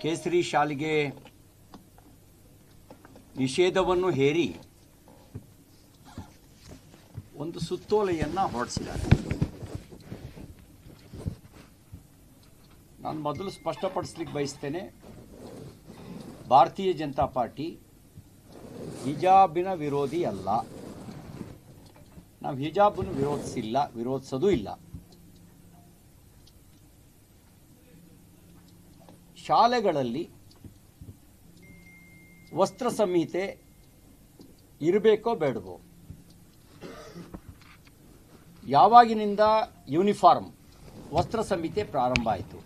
ಕೇಸರಿ ಶಾಲೆಗೆ ನಿಷೇಧವನ್ನು ಹೇರಿ ಒಂದು ಸುತ್ತೋಲೆಯನ್ನು ಹೊರಡಿಸಿದ್ದಾರೆ. ನಾನು ಮೊದಲು ಸ್ಪಷ್ಟಪಡಿಸ್ಲಿಕ್ಕೆ ಬಯಸ್ತೇನೆ, ಭಾರತೀಯ ಜನತಾ ಪಾರ್ಟಿ ಹಿಜಾಬಿನ ವಿರೋಧಿ ಅಲ್ಲ. ನಾವು ಹಿಜಾಬನ್ನು ವಿರೋಧಿಸೋದೂ ಇಲ್ಲ. ಶಾಲೆಗಳಲ್ಲಿ ವಸ್ತ್ರ ಸಂಹಿತೆ ಇರಬೇಕೋ ಬೇಡವೋ, ಯಾವಾಗಿನಿಂದ ಯೂನಿಫಾರ್ಮ್ ವಸ್ತ್ರ ಸಂಹಿತೆ ಪ್ರಾರಂಭ ಆಯಿತು,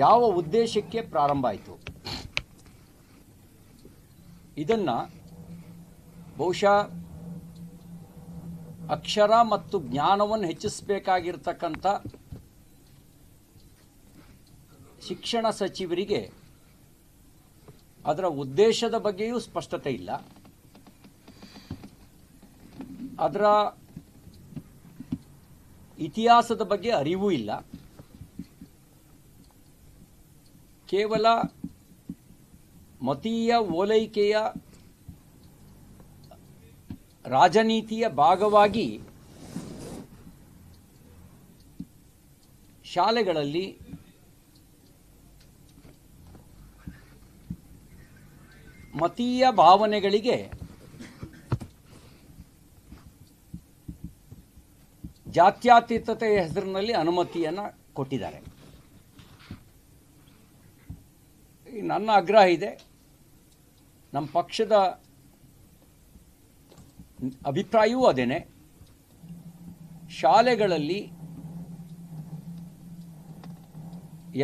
ಯಾವ ಉದ್ದೇಶಕ್ಕೆ ಪ್ರಾರಂಭ ಆಯಿತು, ಇದನ್ನು ಬಹುಶಃ ಅಕ್ಷರ ಮತ್ತು ಜ್ಞಾನವನ್ನು ಹೆಚ್ಚಿಸಬೇಕಾಗಿರ್ತಕ್ಕಂಥ ಶಿಕ್ಷಣ ಸಚಿವರಿಗೆ ಅದರ ಉದ್ದೇಶದ ಬಗ್ಗೆಯೂ ಸ್ಪಷ್ಟತೆ ಇಲ್ಲ, ಅದರ ಇತಿಹಾಸದ ಬಗ್ಗೆ ಅರಿವೂ ಇಲ್ಲ. ಕೇವಲ ಮತೀಯ ಓಲೈಕೆಯ ರಾಜನೀತಿಯ ಭಾಗವಾಗಿ ಶಾಲೆಗಳಲ್ಲಿ ಮತೀಯ ಭಾವನೆಗಳಿಗೆ ಜಾತ್ಯತೀತತೆಯ ಹೆಸರಿನಲ್ಲಿ ಅನುಮತಿಯನ್ನು ಕೊಟ್ಟಿದ್ದಾರೆ. ನನ್ನ ಆಗ್ರಹ ಇದೆ, ನಮ್ಮ ಪಕ್ಷದ ಅಭಿಪ್ರಾಯವೂ ಅದೇನೆ. ಶಾಲೆಗಳಲ್ಲಿ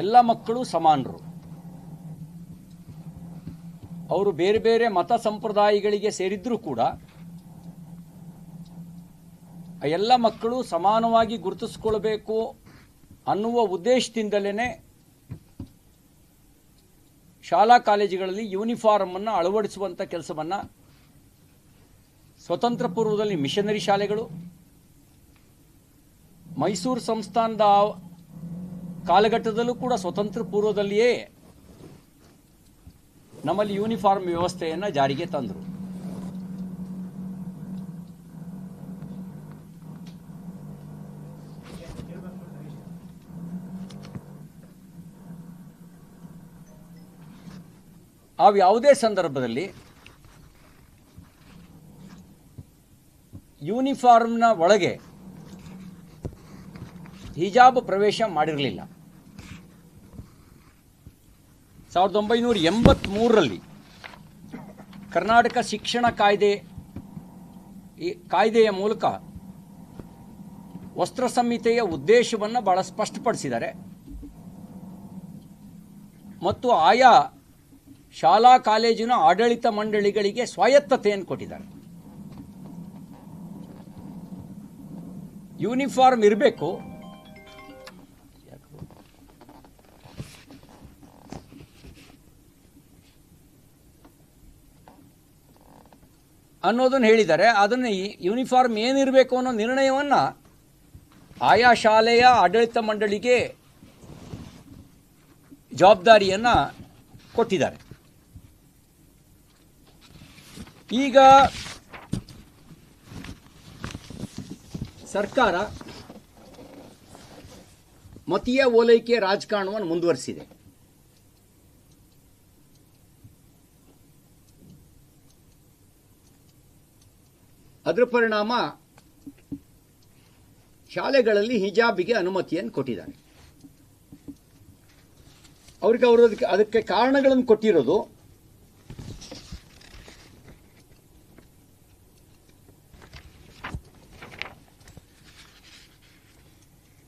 ಎಲ್ಲ ಮಕ್ಕಳು ಸಮಾನರು. ಅವರು ಬೇರೆ ಬೇರೆ ಮತ ಸಂಪ್ರದಾಯಗಳಿಗೆ ಸೇರಿದ್ರೂ ಕೂಡ ಎಲ್ಲ ಮಕ್ಕಳು ಸಮಾನವಾಗಿ ಗುರುತಿಸಿಕೊಳ್ಬೇಕು ಅನ್ನುವ ಉದ್ದೇಶದಿಂದಲೇ ಶಾಲಾ ಕಾಲೇಜುಗಳಲ್ಲಿ ಯೂನಿಫಾರ್ಮನ್ನು ಅಳವಡಿಸುವಂಥ ಕೆಲಸವನ್ನು ಸ್ವತಂತ್ರ ಪೂರ್ವದಲ್ಲಿ ಮಿಷನರಿ ಶಾಲೆಗಳು, ಮೈಸೂರು ಸಂಸ್ಥಾನದ ಕಾಲಘಟ್ಟದಲ್ಲೂ ಕೂಡ ಸ್ವತಂತ್ರ ಪೂರ್ವದಲ್ಲಿಯೇ ನಮ್ಮಲ್ಲಿ ಯೂನಿಫಾರ್ಮ್ ವ್ಯವಸ್ಥೆಯನ್ನು ಜಾರಿಗೆ ತಂದರು. ಯಾವುದೇ ಸಂದರ್ಭದಲ್ಲಿ ಯೂನಿಫಾರ್ಮ್ನ ಒಳಗೆ ಹಿಜಾಬ್ ಪ್ರವೇಶ ಮಾಡಿರಲಿಲ್ಲ. 1983ರಲ್ಲಿ ಕರ್ನಾಟಕ ಶಿಕ್ಷಣ ಕಾಯ್ದೆಯ ಮೂಲಕ ವಸ್ತ್ರ ಸಂಹಿತೆಯ ಉದ್ದೇಶವನ್ನು ಬಹಳ ಸ್ಪಷ್ಟಪಡಿಸಿದ್ದಾರೆ ಮತ್ತು ಆಯಾ ಶಾಲಾ ಕಾಲೇಜಿನ ಆಡಳಿತ ಮಂಡಳಿಗಳಿಗೆ ಸ್ವಾಯತ್ತತೆಯನ್ನು ಕೊಟ್ಟಿದ್ದಾರೆ. ಯೂನಿಫಾರ್ಮ್ ಇರಬೇಕು, ಅನ್ನೋದನ್ನು ಹೇಳಿದ್ದಾರೆ. ಅದನ್ನು ಯೂನಿಫಾರ್ಮ್ ಏನಿರಬೇಕು ಅನ್ನೋ ನಿರ್ಣಯವನ್ನು ಆಯಾ ಶಾಲೆಯ ಆಡಳಿತ ಮಂಡಳಿಗೆ ಜವಾಬ್ದಾರಿಯನ್ನು ಕೊಟ್ಟಿದ್ದಾರೆ. ಈಗ ಸರ್ಕಾರ ಮತೀಯ ಓಲೈಕೆ ರಾಜಕಾರಣವನ್ನು ಮುಂದುವರಿಸಿದೆ. ಅದರ ಪರಿಣಾಮ ಶಾಲೆಗಳಲ್ಲಿ ಹಿಜಾಬಿಗೆ ಅನುಮತಿಯನ್ನು ಕೊಟ್ಟಿದ್ದಾರೆ. ಅವರು ಅದಕ್ಕೆ ಕಾರಣಗಳನ್ನು ಕೊಟ್ಟಿರೋದು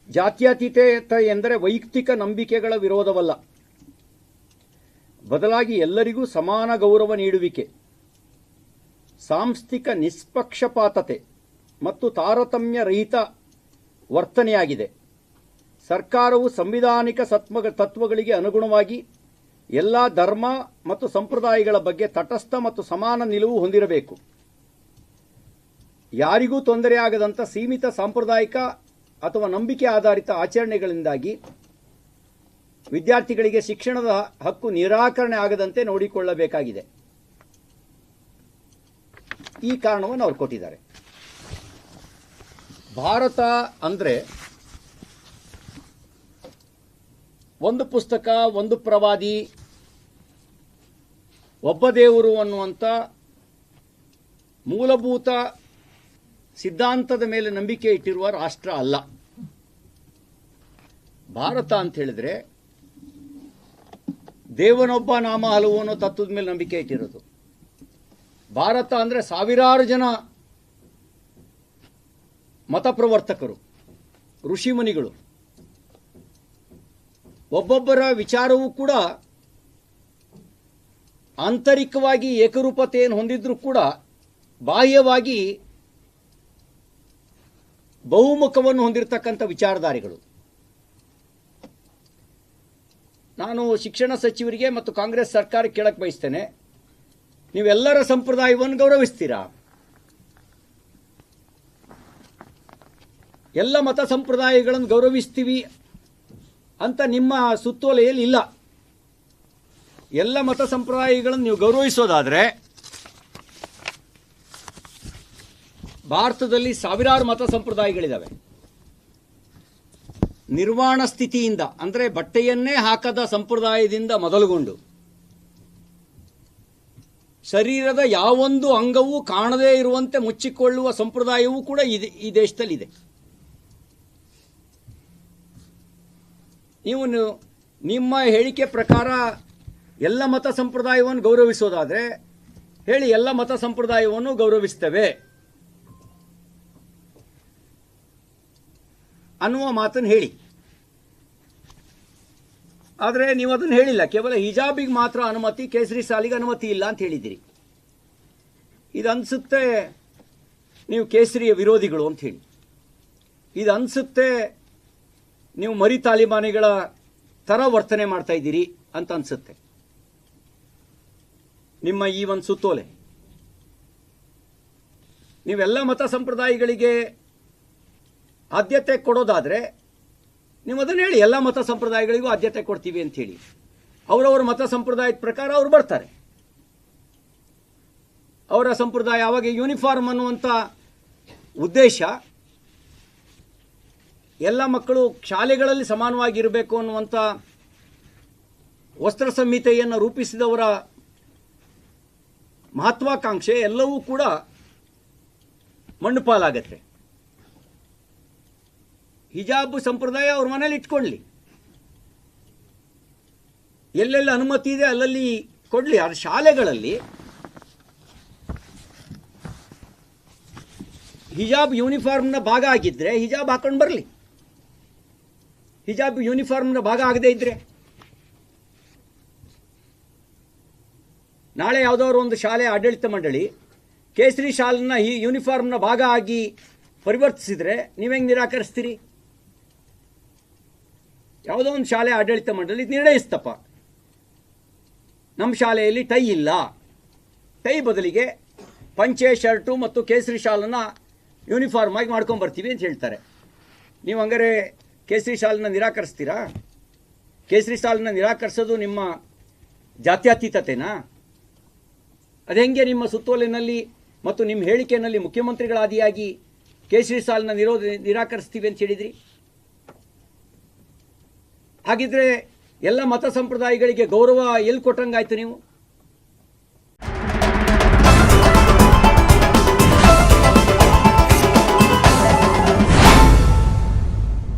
ಜಾತ್ಯತೀತತೆ ಎಂದರೆ ವೈಯಕ್ತಿಕ ನಂಬಿಕೆಗಳ ವಿರೋಧವಲ್ಲ, ಬದಲಾಗಿ ಎಲ್ಲರಿಗೂ ಸಮಾನ ಗೌರವ ನೀಡುವಿಕೆ, ಸಾಂಸ್ಥಿಕ ನಿಷ್ಪಕ್ಷಪಾತತೆ ಮತ್ತು ತಾರತಮ್ಯ ರಹಿತ ವರ್ತನೆಯಾಗಿದೆ. ಸರ್ಕಾರವು ಸಂವಿಧಾನಿಕ ತತ್ವಗಳಿಗೆ ಅನುಗುಣವಾಗಿ ಎಲ್ಲ ಧರ್ಮ ಮತ್ತು ಸಂಪ್ರದಾಯಗಳ ಬಗ್ಗೆ ತಟಸ್ಥ ಮತ್ತು ಸಮಾನ ನಿಲುವು ಹೊಂದಿರಬೇಕು. ಯಾರಿಗೂ ತೊಂದರೆಯಾಗದಂಥ ಸೀಮಿತ ಸಾಂಪ್ರದಾಯಿಕ ಅಥವಾ ನಂಬಿಕೆ ಆಧಾರಿತ ಆಚರಣೆಗಳಿಂದಾಗಿ ವಿದ್ಯಾರ್ಥಿಗಳಿಗೆ ಶಿಕ್ಷಣದ ಹಕ್ಕು ನಿರಾಕರಣೆ ಆಗದಂತೆ ನೋಡಿಕೊಳ್ಳಬೇಕಾಗಿದೆ. ಈ ಕಾರಣವನ್ನು ಅವರು ಕೊಟ್ಟಿದ್ದಾರೆ. ಭಾರತ ಅಂದರೆ ಒಂದು ಪುಸ್ತಕ, ಒಂದು ಪ್ರವಾದಿ, ಒಬ್ಬ ದೇವರು ಅನ್ನುವಂಥ ಮೂಲಭೂತ ಸಿದ್ಧಾಂತದ ಮೇಲೆ ನಂಬಿಕೆ ಇಟ್ಟಿರುವ ರಾಷ್ಟ್ರ ಅಲ್ಲ ಭಾರತ ಅಂತ ಹೇಳಿದ್ರೆ. ದೇವನೊಬ್ಬ ನಾಮ ಹಲವು ಅನ್ನೋ ತತ್ವದ ಮೇಲೆ ನಂಬಿಕೆ ಇಟ್ಟಿರೋದು ಭಾರತ. ಅಂದರೆ ಸಾವಿರಾರು ಜನ ಮತಪ್ರವರ್ತಕರು, ಋಷಿಮುನಿಗಳು, ಒಬ್ಬೊಬ್ಬರ ವಿಚಾರವೂ ಕೂಡ ಆಂತರಿಕವಾಗಿ ಏಕರೂಪತೆಯನ್ನು ಹೊಂದಿದ್ರೂ ಕೂಡ ಬಾಹ್ಯವಾಗಿ ಬಹುಮುಖವನ್ನು ಹೊಂದಿರತಕ್ಕಂಥ ವಿಚಾರಧಾರಿಗಳು. ನಾನು ಶಿಕ್ಷಣ ಸಚಿವರಿಗೆ ಮತ್ತು ಕಾಂಗ್ರೆಸ್ ಸರ್ಕಾರಕ್ಕೆ ಕೇಳಕ್ಕೆ ಬಯಸ್ತೇನೆ, ನೀವೆಲ್ಲರ ಸಂಪ್ರದಾಯವನ್ನು ಗೌರವಿಸ್ತೀರಾ? ಎಲ್ಲ ಮತ ಸಂಪ್ರದಾಯಗಳನ್ನು ಗೌರವಿಸ್ತೀವಿ ಅಂತ ನಿಮ್ಮ ಸುತ್ತೋಲೆಯಲ್ಲಿ ಇಲ್ಲ. ಎಲ್ಲ ಮತ ಸಂಪ್ರದಾಯಗಳನ್ನು ನೀವು ಗೌರವಿಸೋದಾದರೆ ಭಾರತದಲ್ಲಿ ಸಾವಿರಾರು ಮತ ಸಂಪ್ರದಾಯಗಳಿದ್ದಾವೆ. ನಿರ್ವಾಣ ಸ್ಥಿತಿಯಿಂದ ಅಂದರೆ ಬಟ್ಟೆಯನ್ನೇ ಹಾಕದ ಸಂಪ್ರದಾಯದಿಂದ ಮೊದಲುಗೊಂಡು ಶರೀರದ ಯಾವೊಂದು ಅಂಗವೂ ಕಾಣದೇ ಇರುವಂತೆ ಮುಚ್ಚಿಕೊಳ್ಳುವ ಸಂಪ್ರದಾಯವೂ ಕೂಡ ಈ ದೇಶದಲ್ಲಿದೆ. ನೀವು ನಿಮ್ಮ ಹೇಳಿಕೆ ಪ್ರಕಾರ ಎಲ್ಲ ಮತ ಸಂಪ್ರದಾಯವನ್ನು ಗೌರವಿಸೋದಾದರೆ ಹೇಳಿ, ಎಲ್ಲ ಮತ ಸಂಪ್ರದಾಯವನ್ನು ಗೌರವಿಸ್ತೇವೆ ಅನ್ನುವ ಮಾತನ್ನು ಹೇಳಿ. ಆದರೆ ನೀವು ಅದನ್ನು ಹೇಳಿಲ್ಲ. ಕೇವಲ ಹಿಜಾಬಿಗೆ ಮಾತ್ರ ಅನುಮತಿ, ಕೇಸರಿ ಶಾಲಿಗೆ ಅನುಮತಿ ಇಲ್ಲ ಅಂತ ಹೇಳಿದ್ದೀರಿ. ಇದು ಅನಿಸುತ್ತೆ ನೀವು ಕೇಸರಿಯ ವಿರೋಧಿಗಳು ಅಂತ ಹೇಳಿ. ಇದು ಅನಿಸುತ್ತೆ ನೀವು ಮರಿ ತಾಲಿಬಾನಿಗಳ ಥರ ವರ್ತನೆ ಮಾಡ್ತಾ ಇದ್ದೀರಿ ಅಂತ ಅನಿಸುತ್ತೆ ನಿಮ್ಮ ಈ ಒಂದು ಸುತ್ತೋಲೆ. ನೀವೆಲ್ಲ ಮತ ಸಂಪ್ರದಾಯಗಳಿಗೆ ಆದ್ಯತೆ ಕೊಡೋದಾದರೆ ನೀವು ಅದನ್ನು ಹೇಳಿ, ಎಲ್ಲ ಮತ ಸಂಪ್ರದಾಯಗಳಿಗೂ ಆದ್ಯತೆ ಕೊಡ್ತೀವಿ ಅಂತ ಹೇಳಿ. ಅವರವರ ಮತ ಸಂಪ್ರದಾಯದ ಪ್ರಕಾರ ಅವರು ಬರ್ತಾರೆ. ಅವರ ಸಂಪ್ರದಾಯ ಆವಾಗ ಯೂನಿಫಾರ್ಮ್ ಅನ್ನುವಂಥ ಉದ್ದೇಶ ಎಲ್ಲ ಮಕ್ಕಳು ಶಾಲೆಗಳಲ್ಲಿ ಸಮಾನವಾಗಿರಬೇಕು ಅನ್ನುವಂಥ ವಸ್ತ್ರ ಸಂಹಿತೆಯನ್ನು ರೂಪಿಸಿದವರ ಮಹತ್ವಾಕಾಂಕ್ಷೆ ಎಲ್ಲವೂ ಕೂಡ ಮಣ್ಣುಪಾಲಾಗತ್ತೆ. ಹಿಜಾಬ್ ಸಂಪ್ರದಾಯ ಅವ್ರ ಮನೇಲಿ ಇಟ್ಕೊಳ್ಳಿ, ಎಲ್ಲೆಲ್ಲ ಅನುಮತಿ ಇದೆ ಅಲ್ಲಲ್ಲಿ ಕೊಡಲಿ. ಆ ಶಾಲೆಗಳಲ್ಲಿ ಹಿಜಾಬ್ ಯೂನಿಫಾರ್ಮ್ನ ಭಾಗ ಆಗಿದ್ದರೆ ಹಿಜಾಬ್ ಹಾಕೊಂಡು ಬರಲಿ. ಹಿಜಾಬ್ ಯೂನಿಫಾರ್ಮ್ನ ಭಾಗ ಆಗದೇ ಇದ್ರೆ ನಾಳೆ ಯಾವುದಾದ್ರು ಒಂದು ಶಾಲೆ ಆಡಳಿತ ಮಂಡಳಿ ಕೇಸರಿ ಶಾಲನ್ನ ಈ ಯೂನಿಫಾರ್ಮ್ನ ಭಾಗ ಆಗಿ ಪರಿವರ್ತಿಸಿದರೆ ನೀವು ಹೆಂಗೆ ನಿರಾಕರಿಸ್ತೀರಿ? ಯಾವುದೋ ಒಂದು ಶಾಲೆ ಆಡಳಿತ ಮಂಡಳಿ ನಿರ್ಣಯಿಸ್ತಪ್ಪ, ನಮ್ಮ ಶಾಲೆಯಲ್ಲಿ ಟೈ ಇಲ್ಲ, ಟೈ ಬದಲಿಗೆ ಪಂಚೆ ಶರ್ಟು ಮತ್ತು ಕೇಸರಿ ಶಾಲನ್ನು ಯೂನಿಫಾರ್ಮ್ ಆಗಿ ಮಾಡ್ಕೊಂಬರ್ತೀವಿ ಅಂತ ಹೇಳ್ತಾರೆ. ನೀವು ಹಂಗಾರೆ ಕೇಸರಿ ಶಾಲನ್ನ ನಿರಾಕರಿಸ್ತೀರಾ? ಕೇಸರಿ ಶಾಲನ್ನ ನಿರಾಕರಿಸೋದು ನಿಮ್ಮ ಜಾತ್ಯತೀತತೆನಾ? ಅದು ಹೆಂಗೆ ನಿಮ್ಮ ಸುತ್ತೋಲೆನಲ್ಲಿ ಮತ್ತು ನಿಮ್ಮ ಹೇಳಿಕೆಯಲ್ಲಿ ಮುಖ್ಯಮಂತ್ರಿಗಳಾದಿಯಾಗಿ ಕೇಸರಿ ಶಾಲನ್ನ ನಿರಾಕರಿಸ್ತೀವಿ ಅಂತ ಹೇಳಿದ್ರಿ? ಹಾಗಿದ್ರೆ ಎಲ್ಲ ಮತ ಸಂಪ್ರದಾಯಗಳಿಗೆ ಗೌರವ ಎಲ್ಲಿ ಕೊಟ್ಟಂಗಾಯ್ತು ನೀವು?